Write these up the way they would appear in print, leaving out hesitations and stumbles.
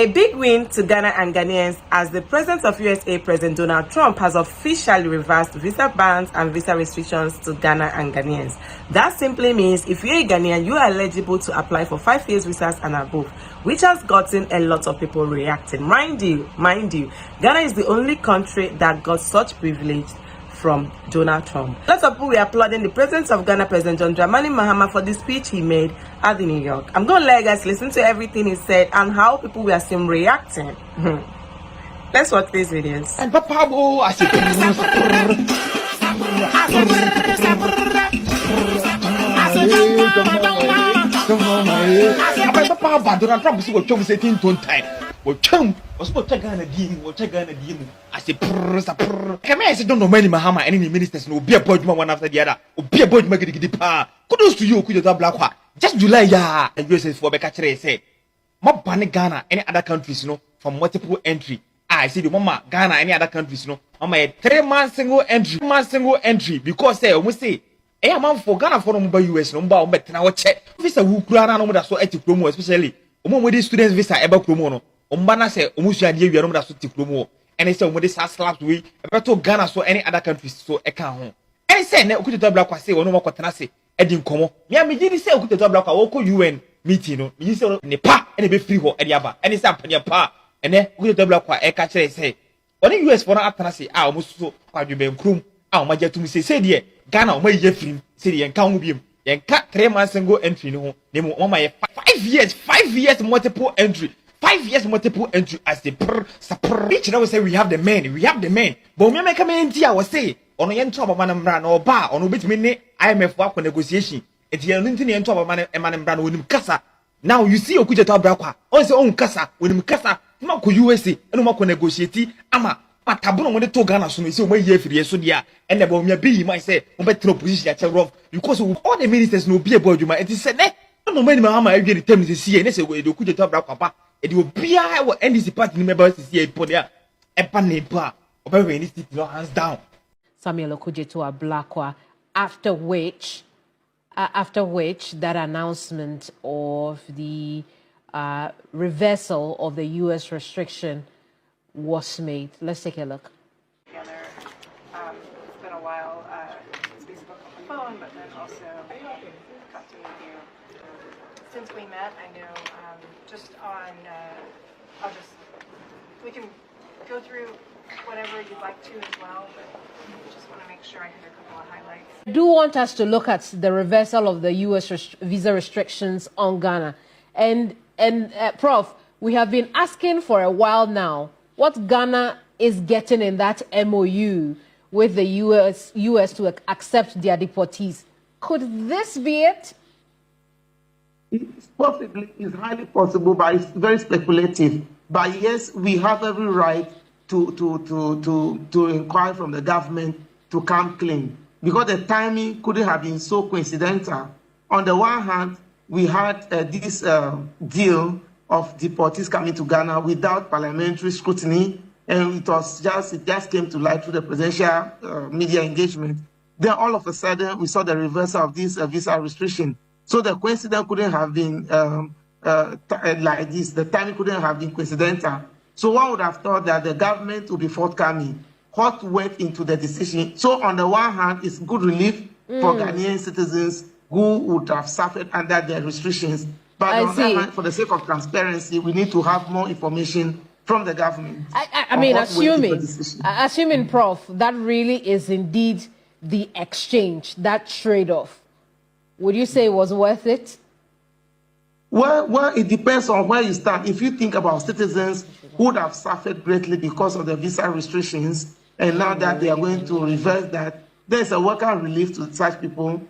A big win to Ghana and Ghanaians as the president of USA, President Donald Trump, has officially reversed visa bans and visa restrictions to Ghana and Ghanaians. That simply means if you're a Ghanaian, you are eligible to apply for 5 years visas and above, which has gotten a lot of people reacting. Mind you, Ghana is the only country that got such privilege from Donald Trump. Lots of people were applauding the president of Ghana, President John Dramani Mahama, for the speech he made at the New York. I'm going to let you guys listen to everything he said and how people were seen reacting. Let's watch these videos. And Papa, I said, Donald Trump is going to say Chum was supposed to Ghana deal, or Ghana deal. I say, come here, don't know many Mahama, any ministers, no be a budget one after the other, or be a budget making the power. Kudos to you, could you black? Just July, yeah, and USA for Becatre say, Mob Banning Ghana, any other countries, you know, from multiple entry. I see the mama Ghana, any other countries, you know, on my 3 months single entry, because they almost say, a man for Ghana for number US number, but now check. Visa who crana no more so ethic promo, especially. With the students visa ever promo. Umbana say umusia die wiarom da so tikromo ene say umode sa slaps we ebeto Ghana so any other countries so eka ho ene say na okuto black kwase wono makotena se edi nkomo me amegi say okuto black kwa wo UN meeting no me say ne pa ene be free ho edi aba ene say ampanya pa ene okuto black kwa eka kire say oni US for na atena se a omuso kwadwebe nkrum a omajetum say de Ghana omaye free say de enka ho biem yenka 3 months single entry no ho nemu mama ye 5 years multiple entry 5 years multiple entry as the each now we say we have the men. But me make a man tia was say on yen top of man or bar on which minute IMF work on negotiation. It's the only top of man brand with him kasa. Now you see Okuja Tabrakwa on his own kasa with him kasa, not USA and no more negotiate ama. But Tabuno when they told Ghana so my year for the Sodia and the Bomia B might say on better position at rough because all the ministers no be about you might it is said no many Mahama every time to see and they say we do Kuja Tabrakwa. It will be our NDC party members to see a put there a panepa or any stick your hands down. Samuel Okujeto Ablakwa, after which that announcement of the reversal of the US restriction was made. Let's take a look. Together. It's been a while since we spoke on the phone, but then also got to meet you. Since we met, I know just on, we can go through whatever you'd like to as well, but just want to make sure I hit a couple of highlights. I do want us to look at the reversal of the US visa restrictions on Ghana. And Prof, we have been asking for a while now what Ghana is getting in that MOU with the US to accept their deportees. Could this be it? It's possibly, it's highly possible, but it's very speculative. But yes, we have every right to inquire from the government to come clean, because the timing couldn't have been so coincidental. On the one hand, we had this deal of deportees coming to Ghana without parliamentary scrutiny, and it just came to light through the presidential media engagement. Then all of a sudden, we saw the reversal of this visa restriction. So the coincidence couldn't have been like this. The timing couldn't have been coincidental. So one would have thought that the government would be forthcoming. What went into the decision? So on the one hand, it's good relief for Ghanaian citizens who would have suffered under the restrictions. But on the other hand, for the sake of transparency, we need to have more information from the government. I mean, assuming, Prof, that really is indeed the exchange, that trade-off. Would you say it was worth it? Well, it depends on where you start. If you think about citizens who would have suffered greatly because of the visa restrictions, and now that they are going to reverse that, there's a welcome relief to such people.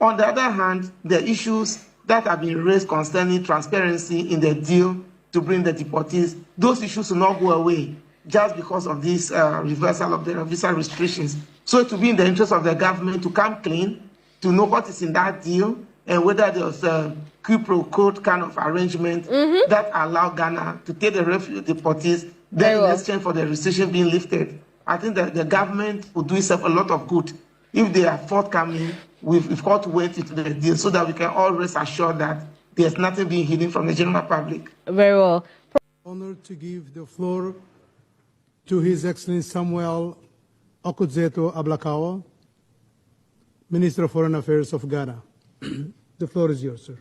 On the other hand, the issues that have been raised concerning transparency in the deal to bring the deportees, those issues will not go away just because of this reversal of the visa restrictions. So it will be in the interest of the government to come clean, to know what is in that deal, and whether there's a quid pro quo kind of arrangement that allow Ghana to take the refugee deportees, then in exchange for the restriction being lifted. I think that the government will do itself a lot of good if they are forthcoming. We've got to wait into the deal so that we can all rest assured that there's nothing being hidden from the general public. Very well. Honored to give the floor to His Excellency Samuel Okudzeto Ablakawa, Minister of Foreign Affairs of Ghana. The floor is yours, sir.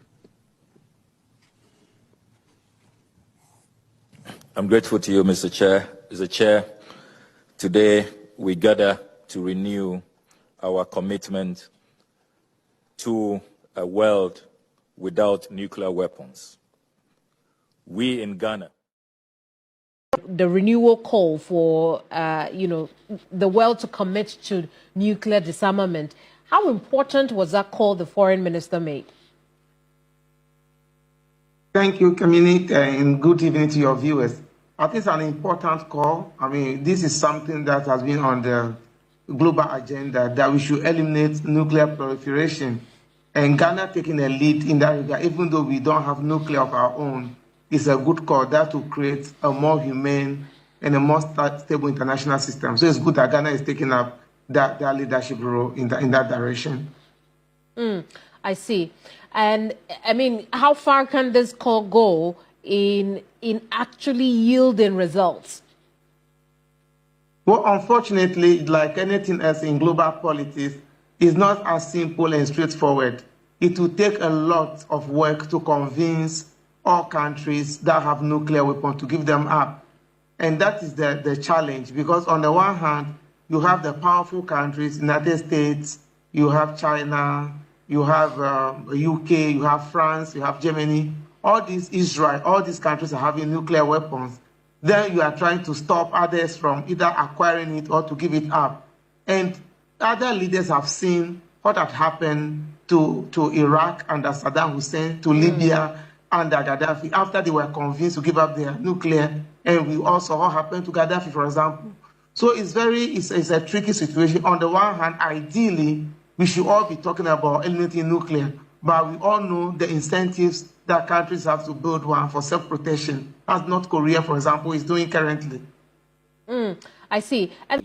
I'm grateful to you, Mr. Chair. Mr. Chair, today we gather to renew our commitment to a world without nuclear weapons. We in Ghana. The renewal call for, the world to commit to nuclear disarmament. How important was that call the foreign minister made? Thank you, Kamini, and good evening to your viewers. I think it's an important call. I mean, this is something that has been on the global agenda, that we should eliminate nuclear proliferation. And Ghana taking a lead in that regard, even though we don't have nuclear of our own, is a good call. That will create a more humane and a more stable international system. So it's good that Ghana is taking up that leadership role in that direction. I see. And I mean, how far can this call go in actually yielding results? Well, unfortunately, like anything else in global politics, it's not as simple and straightforward. It will take a lot of work to convince all countries that have nuclear weapons to give them up. And that is the challenge, because on the one hand, you have the powerful countries, United States, you have China, you have UK, you have France, you have Germany, all these Israel, all these countries are having nuclear weapons. Then you are trying to stop others from either acquiring it or to give it up. And other leaders have seen what had happened to Iraq under Saddam Hussein, to Libya under Gaddafi, after they were convinced to give up their nuclear. And we also what happened to Gaddafi, for example. So it's a tricky situation. On the one hand, ideally, we should all be talking about eliminating nuclear, but we all know the incentives that countries have to build one for self-protection, as North Korea, for example, is doing currently. I see. And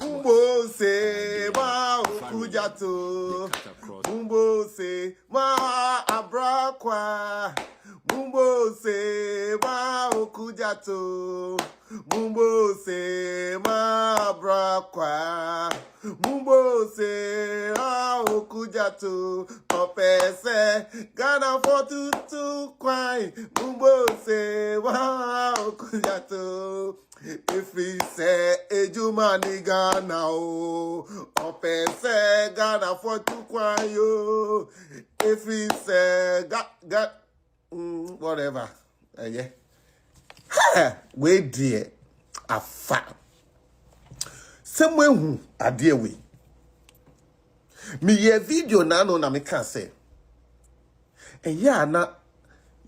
Mumbo se ma okujato, Mumbo se ma abrakwa, Mumbo se ma okujato, Mumbo se ma abrakwa, Mumbo se ma okujato, Opese Ghana for tutu kwai, Mumbo se ma okujato. If we say Ejumani Ghana o, Opese Ghana for tukwayo. If we say whatever, yeah. Wait dear, afa. Somewhere who a dear way. Me ye video nano na me can say. And yeah na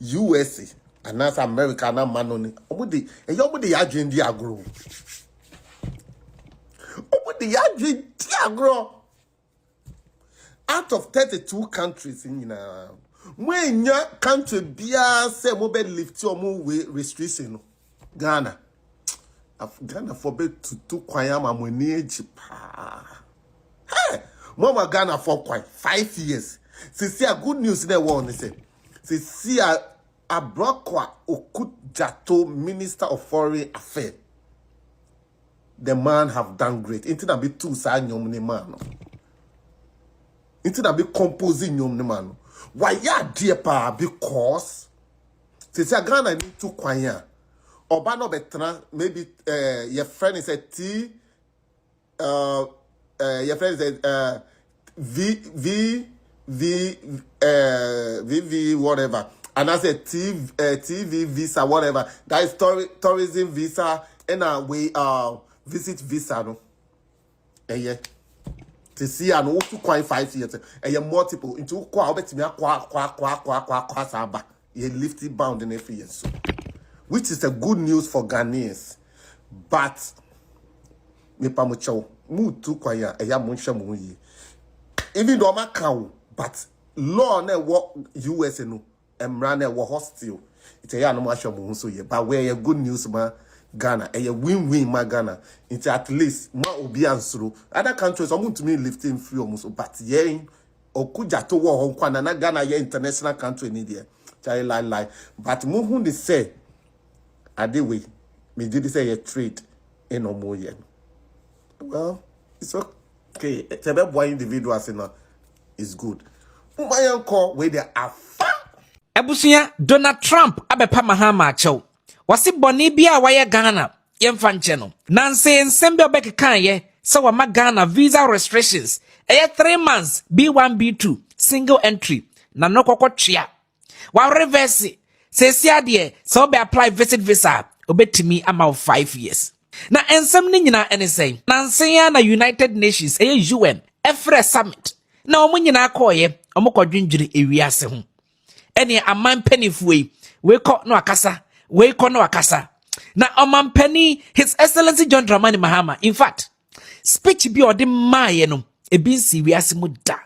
USA. And that's America, na manoni. Obudi, and you obudi yajin diagro. Obudi yajin diagro. Out of 32 countries in when your country bia say mobile lift your move restriction, Ghana. Ghana forbid to kwayama money pa. Hey, Mama Ghana for quite 5 years. Since a good news in the world, they say. Since Abrakwa Okudjato, Minister of Foreign Affairs. The man have done great. Inti na be two sa nyom ne man. Inti na be composing nyom ne man. Why ya dear pa? Because since Ghana need to kwanya. Oba no betra maybe your friend is a T your friend is a V whatever. And I said TV visa, whatever. That is tourism visa and we visit visa no. Yeah. To see an old 5 years and multiple into kwa saba. You lifty bound in every year. So, which is a good news for Ghanaians. But me pamucho mu tu kwa ya munsha mu yi. Even though ma kawo, but law na wo US no. Emrane were hostile. It's a no much of so ye, but where a good news, ma Ghana, a win-win, ma Ghana. It's at least ma obiansuru. Other countries are to me lifting free almost, but ye or kuja to war Hong Kong and Ghana, ye international country in India. Lie. But Muhundi say Adewe, me did say a trade in Omoyen. Well, it's okay. Tebe boy individuals is good. My uncle where they are far. Ebusuya Donald Trump abepa Mahama achew. Wasi boni bia waye Ghana yemfa nche no. Nanse nsembe obekeka ye se wama Ghana visa restrictions. 3 months B1 B2 single entry na no kokotwea. Wa reverse sesi ade se obe apply visit visa obetimi ama 5 years. Na ensem ni nyina ene say nanse ya na United Nations UN efre summit. Na omo nyina akoye omo kodwendwiri ewiase ho. Eni aman penifwe we ko no akasa na aman penny His Excellency John Dramani Mahama in fact speech bi odi maye no ebinsi wiase mu da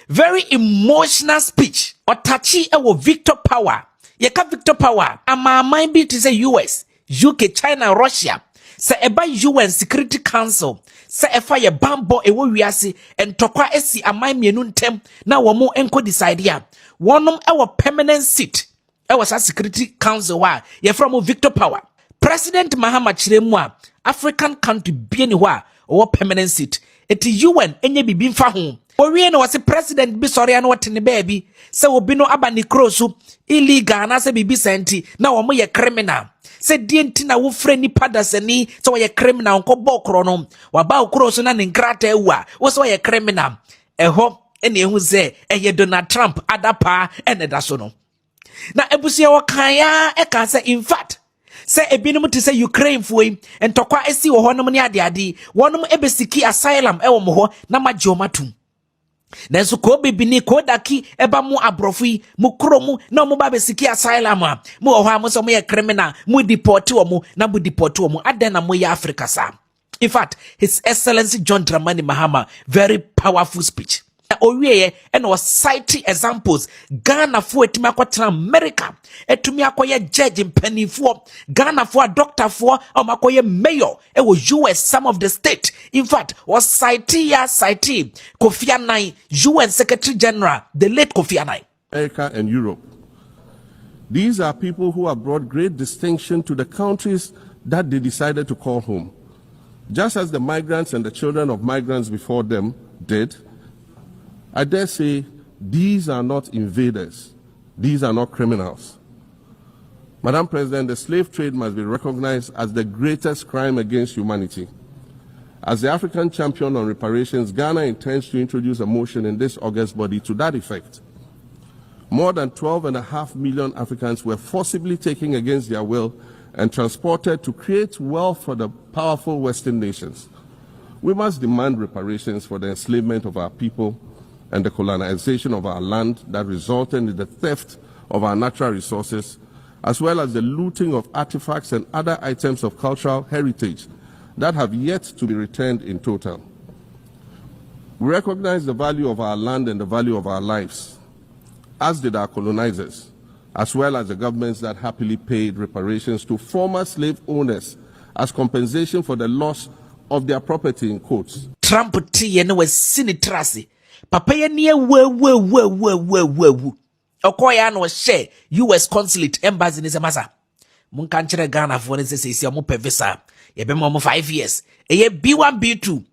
very emotional speech otachi ewo Victor Power yeka Victor Power amaman bi to say US UK China Russia se eba UN Security Council se efa ye bambo ewo wiase entokwa esi aman mienu ntem na wo mo enko decide ya wonom ewo permanent seat ewo sa Security Council wa ye from Victor Power President Mahama chiremu a African country bieni wa owo permanent seat eti UN enye bibi mfa ho owie no wase president bi sori ana wote ne baabi se obi no aba ne krosu illegal na se bibi senti na wo mo ye criminal se die nti na wo frɛ ni padasani se wo ye criminal nko bokro no wa ba okrosu na ne nkrata ewu a wo se wo ye criminal eho ene ehu ze eye Donald Trump adapa ene da so no na ebusia wokan ya eka se in fact se ebinum ti se Ukraine foi entokwa esi wo honom ne ade wonum ebesiki asylum ewo mo ho na magiomatum nanso ko bibini ko daki eba mu abrofi mu kromu na mo ba besiki asylum a mu ho a mo so mo ye criminal mu deport wo mo na mu deport wo mo aden na mo ye Africa sa. In fact His Excellency John Dramani Mahama very powerful speech owieye and was citing examples Ghana for etimi akwotena America etumi akoye judge mpanifo Ghana for doctor for omakoye mayor e was US some of the state in fact was citing Kofi Annan UN Secretary General the late Kofi Annan. America and Europe, these are people who have brought great distinction to the countries that they decided to call home, just as the migrants and the children of migrants before them did. I dare say these are not invaders. These are not criminals. Madam President, the slave trade must be recognized as the greatest crime against humanity. As the African champion on reparations, Ghana intends to introduce a motion in this August body to that effect. More than 12.5 million Africans were forcibly taken against their will and transported to create wealth for the powerful Western nations. We must demand reparations for the enslavement of our people and the colonization of our land that resulted in the theft of our natural resources, as well as the looting of artifacts and other items of cultural heritage that have yet to be returned in total. We recognize the value of our land and the value of our lives, as did our colonizers, as well as the governments that happily paid reparations to former slave owners as compensation for the loss of their property in quotes. Trump tiye no sinitrasi papa ye ne wu okoya no share US consulate embassy ni semasa mun kan kire Ghana for ne sesi mo pevisa ye be mo 5 years eye B1 B2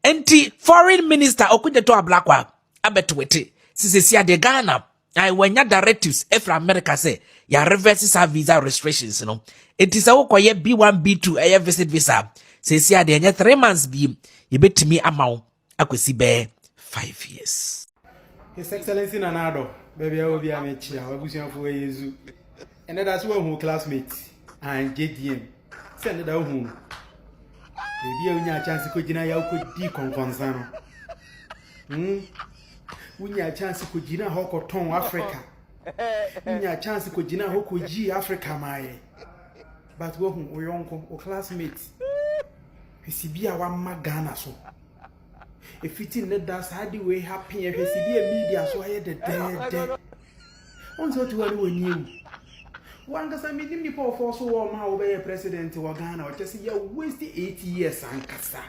enti foreign minister okujeto ablakwa abetwete sisi ade Ghana I wanya directives from America say ya reverse visa restrictions no enti se wokoye B1 B2 eye visit visa sisi ade nya 3 months bi ye betimi amaw akwesi be 5 years. His Excellency Nanado, baby, I will be a match. I will be for Yezu. And that's one who classmates and JDM. Send it out home. Baby, when you have chance to go, you could deconfonsano. When you have chance to go, you know how to turn Africa. When you have chance to go, you know how to G Africa, my. But we uncle or classmates. We see be our Magana so. If it in that's how the way happy if you see the media so I the dead. Once what you are doing you. One cause I mean me for so warm how be president of Ghana or just you wasted 80 years and kasa.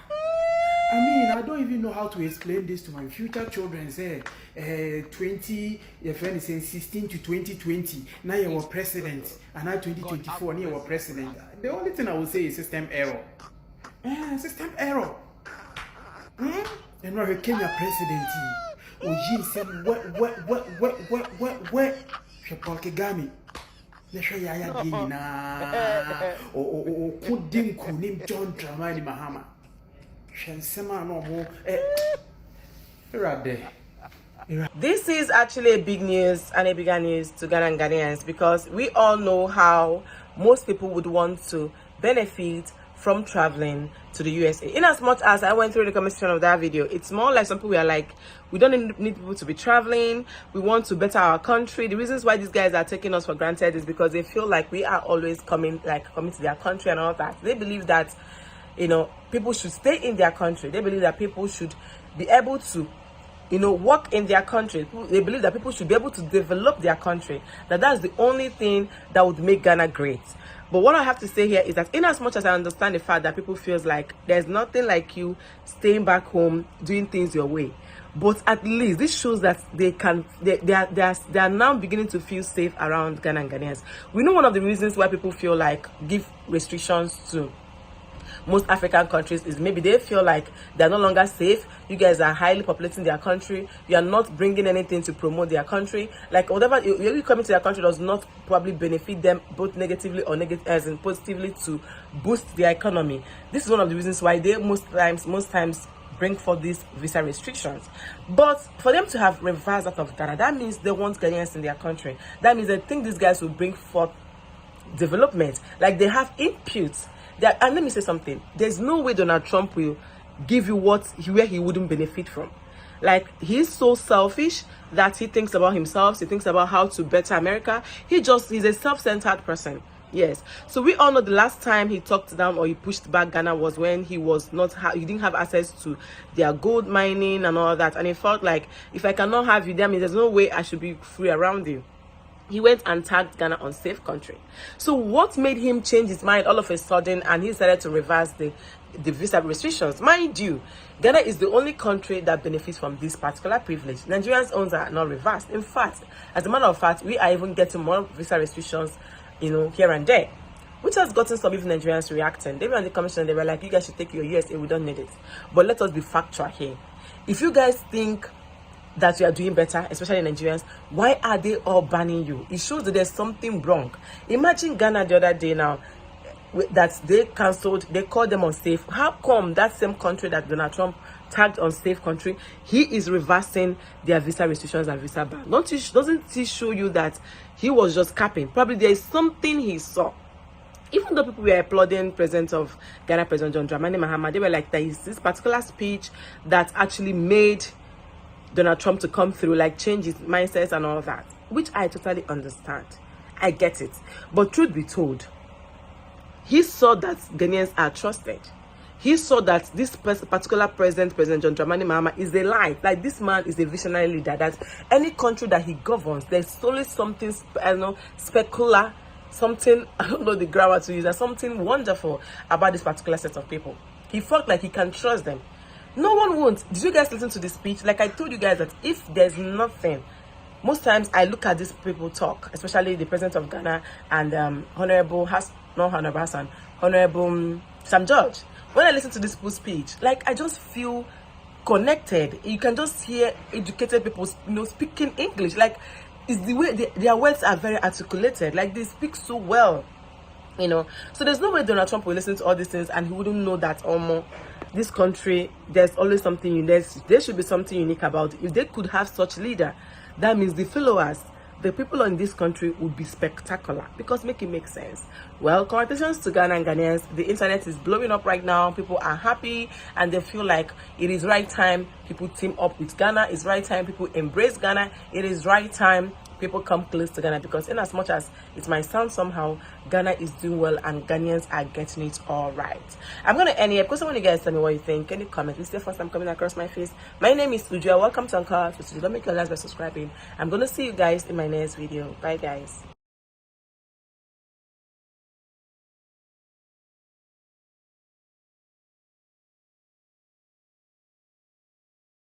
I mean, I don't even know how to explain this to my future children. Say, 20, your friend is saying 16 to 2020. Now you're president, and now 2024, now you're president. The only thing I will say is system error. System error. And now Kenya president. Oji said, what? Paul Kagame. Nesha yaya dina. Kudim kunim John Dramani Mahama. This is actually a big news and a bigger news to Ghana Ghanaians, because we all know how most people would want to benefit from traveling to the USA. In as much as I went through the comment section of that video, it's more like some people are like, we don't need people to be traveling, we want to better our country. The reasons why these guys are taking us for granted is because they feel like we are always coming to their country and all that. They believe that, you know, people should stay in their country. They believe that people should be able to, you know, work in their country. They believe that people should be able to develop their country. That's the only thing that would make Ghana great. But what I have to say here is that in as much as I understand the fact that people feels like there's nothing like you staying back home, doing things your way, but at least this shows that they are now beginning to feel safe around Ghana Ghanaians. We know one of the reasons why people feel like give restrictions to most African countries is maybe they feel like they're no longer safe. You guys are highly populating their country. You are not bringing anything to promote their country. Like whatever you coming to their country does not probably benefit them both negatively or as in positively to boost their economy. This is one of the reasons why they most times bring forth these visa restrictions. But for them to have reversed out of Ghana, that means they want Ghanaians in their country. That means they think these guys will bring forth development. Like they have inputs. And let me say something. There's no way Donald Trump will give you where he wouldn't benefit from. Like, he's so selfish that he thinks about himself. He thinks about how to better America. He's a self-centered person. Yes. So we all know the last time he talked down or he pushed back Ghana was when he didn't have access to their gold mining and all that. And he felt like, if I cannot have you, that means there's no way I should be free around you. He went and tagged Ghana unsafe country. So what made him change his mind all of a sudden and he decided to reverse the visa restrictions? Mind you, Ghana is the only country that benefits from this particular privilege. Nigerians' own are not reversed. In fact, as a matter of fact, we are even getting more visa restrictions, you know, here and there, which has gotten some even Nigerians reacting. They were on the commission, they were like, you guys should take your USA, we don't need it. But let us be factual here. If you guys think that you are doing better, especially Nigerians, why are they all banning you? It shows that there's something wrong. Imagine Ghana the other day now that they called them unsafe. How come that same country that Donald Trump tagged unsafe country, he is reversing their visa restrictions and visa ban? Doesn't he show you that he was just capping? Probably there is something he saw. Even though people were applauding President of Ghana, President John Dramani Mahama, they were like, there is this particular speech that actually made Donald Trump to come through, like change his mindsets and all that, which I totally understand. I get it. But truth be told, he saw that Ghanaians are trusted. He saw that this particular President John Dramani Mahama, is a lie. Like, this man is a visionary leader, that any country that he governs, there's always something, specular, something, I don't know the grammar to use, there's something wonderful about this particular set of people. He felt like he can trust them. No one won't. Did you guys listen to the speech? Like I told you guys that if there's nothing, most times I look at these people talk, especially the President of Ghana and Honorable Sam George. When I listen to this people's speech, like I just feel connected. You can just hear educated people, speaking English. Like, it's the way their words are very articulated. Like, they speak so well, So there's no way Donald Trump will listen to all these things and he wouldn't know that this country, there's always something unique. There should be something unique about it. If they could have such leader, that means the followers, the people in this country would be spectacular, because make it make sense. Well, congratulations to Ghana and Ghanaians. The internet is blowing up right now. People are happy and they feel like it is right time people team up with Ghana. It's right time people embrace Ghana. It is right time people come close to Ghana, because in as much as it might sound somehow, Ghana is doing well and Ghanaians are getting it all right. I'm going to end here because I want you guys to tell me what you think. Any comment? This is the first time coming across my face. My name is Ujua. Welcome to Uncut. Don't make your last by subscribing. I'm going to see you guys in my next video. Bye, guys.